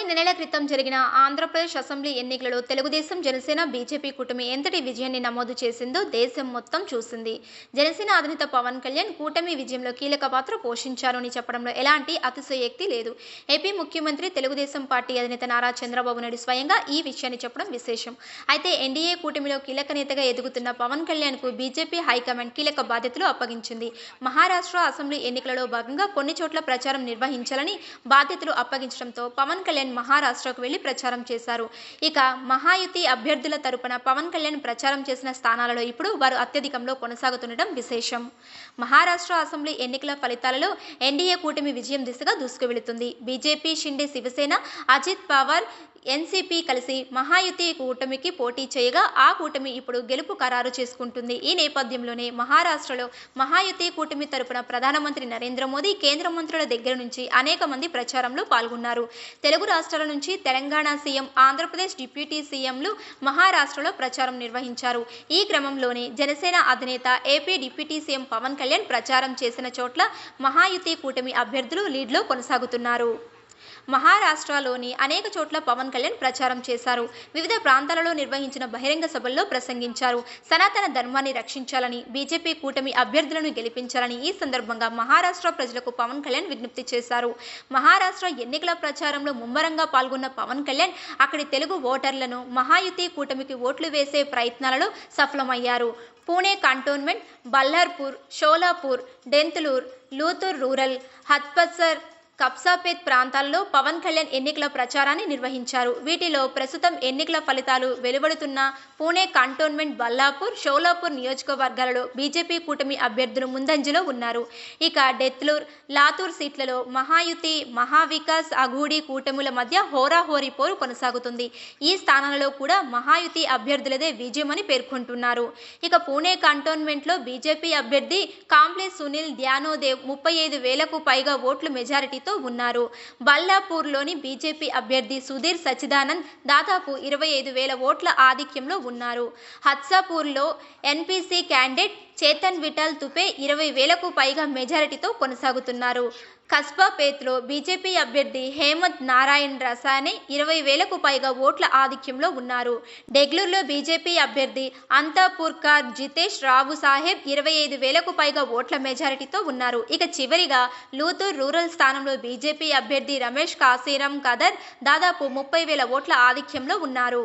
కొన్ని నెలల క్రితం జరిగిన ఆంధ్రప్రదేశ్ అసెంబ్లీ ఎన్నికలలో తెలుగుదేశం, జనసేన, బీజేపీ కూటమి ఎంతటి విజయాన్ని నమోదు చేసిందో దేశం మొత్తం చూసింది. జనసేన అధినేత పవన్ కళ్యాణ్ కూటమి విజయంలో కీలక పాత్ర పోషించారు అని చెప్పడంలో ఎలాంటి అతిశయోక్తి లేదు. ఏపీ ముఖ్యమంత్రి, తెలుగుదేశం పార్టీ అధినేత నారా చంద్రబాబు నాయుడు స్వయంగా ఈ విషయాన్ని చెప్పడం విశేషం. అయితే ఎన్డీఏ కూటమిలో కీలక నేతగా ఎదుగుతున్న పవన్ కళ్యాణ్కు బీజేపీ హైకమాండ్ కీలక బాధ్యతలు అప్పగించింది. మహారాష్ట్ర అసెంబ్లీ ఎన్నికలలో భాగంగా కొన్ని చోట్ల ప్రచారం నిర్వహించాలని బాధ్యతలు అప్పగించడంతో పవన్ కళ్యాణ్ మహారాష్ట్రకు వెళ్లి ప్రచారం చేశారు. ఇక మహాయుతి అభ్యర్థుల తరపున పవన్ కళ్యాణ్ ప్రచారం చేసిన స్థానాలలో ఇప్పుడు వారు అత్యధికంలో కొనసాగుతుండటం విశేషం. మహారాష్ట్ర అసెంబ్లీ ఎన్నికల ఫలితాలలో ఎన్డీఏ కూటమి విజయం దిశగా దూసుకువెళుతుంది. బీజేపీ, షిండే శివసేన, అజిత్ పవార్, ఎన్సీపీ కలిసి మహాయుతి కూటమికి పోటీ చేయగా ఆ కూటమి ఇప్పుడు గెలుపు ఖరారు చేసుకుంటుంది. ఈ నేపథ్యంలోనే మహారాష్ట్రలో మహాయుతి కూటమి తరపున ప్రధానమంత్రి నరేంద్ర మోదీ, కేంద్ర మంత్రుల దగ్గర నుంచి అనేక మంది ప్రచారంలో పాల్గొన్నారు. తెలుగు రాష్ట్రాల నుంచి తెలంగాణ సీఎం, ఆంధ్రప్రదేశ్ డిప్యూటీ సీఎంలు మహారాష్ట్రలో ప్రచారం నిర్వహించారు. ఈ క్రమంలోనే జనసేన అధినేత, AP deputy CM Pawan Kalyan ప్రచారం చేసిన చోట్ల మహాయుతి కూటమి అభ్యర్థులు లీడ్లో కొనసాగుతున్నారు. మహారాష్ట్రలోని అనేక చోట్ల పవన్ కళ్యాణ్ ప్రచారం చేశారు. వివిధ ప్రాంతాలలో నిర్వహించిన బహిరంగ సభల్లో ప్రసంగించారు. సనాతన ధర్మాన్ని రక్షించాలని, బీజేపీ కూటమి అభ్యర్థులను గెలిపించాలని ఈ సందర్భంగా మహారాష్ట్ర ప్రజలకు పవన్ కళ్యాణ్ విజ్ఞప్తి చేశారు. మహారాష్ట్ర ఎన్నికల ప్రచారంలో ముమ్మరంగా పాల్గొన్న పవన్ కళ్యాణ్ అక్కడి తెలుగు ఓటర్లను మహాయుతి కూటమికి ఓట్లు వేసే ప్రయత్నాలలో సఫలమయ్యారు. పూణే కంటోన్మెంట్, బల్లార్పూర్, షోలాపూర్, డెంతులూర్, లూతూర్ రూరల్, హత్పత్సర్, కప్సాపేట్ ప్రాంతాల్లో పవన్ కళ్యాణ్ ఎన్నికల ప్రచారాన్ని నిర్వహించారు. వీటిలో ప్రస్తుతం ఎన్నికల ఫలితాలు వెలువడుతున్న పూణే కంటోన్మెంట్, బల్లాపూర్, షోలాపూర్ నియోజకవర్గాలలో బీజేపీ కూటమి అభ్యర్థులు ముందంజలో ఉన్నారు. ఇక డెత్లూర్, లాతూర్ సీట్లలో మహాయుతి, మహావికాస్ అఘూడి కూటముల మధ్య హోరాహోరీ పోరు కొనసాగుతుంది. ఈ స్థానాలలో కూడా మహాయుతి అభ్యర్థులదే విజయమని పేర్కొంటున్నారు. ఇక పూణే కంటోన్మెంట్లో బీజేపీ అభ్యర్థి కాంప్లే సునీల్ ధ్యానోదేవ్ 35,000కు పైగా ఓట్ల మెజారిటీతో ఉన్నారు. బల్లాపూర్లోని బీజేపీ అభ్యర్థి సుధీర్ సచ్చిదానంద్ దాదాపు 25,000 ఓట్ల ఆధిక్యంలో ఉన్నారు. హత్సాపూర్లో ఎన్పీసీ క్యాండిడేట్ చేతన్ విఠల్ తుపే 20,000కు పైగా మెజారిటీతో కొనసాగుతున్నారు. కస్బాపేట్లో బీజేపీ అభ్యర్థి హేమంత్ నారాయణ్ రసానే 20,000కు పైగా ఓట్ల ఆధిక్యంలో ఉన్నారు. డెగ్లూర్లో బీజేపీ అభ్యర్థి అంతాపూర్కర్ జితేష్ రావు సాహెబ్ 25,000కు పైగా ఓట్ల మెజారిటీతో ఉన్నారు. ఇక చివరిగా లూతూర్ రూరల్ స్థానంలో బీజేపీ అభ్యర్థి రమేష్ కాశీరాం కదర్ దాదాపు 30,000 ఓట్ల ఆధిక్యంలో ఉన్నారు.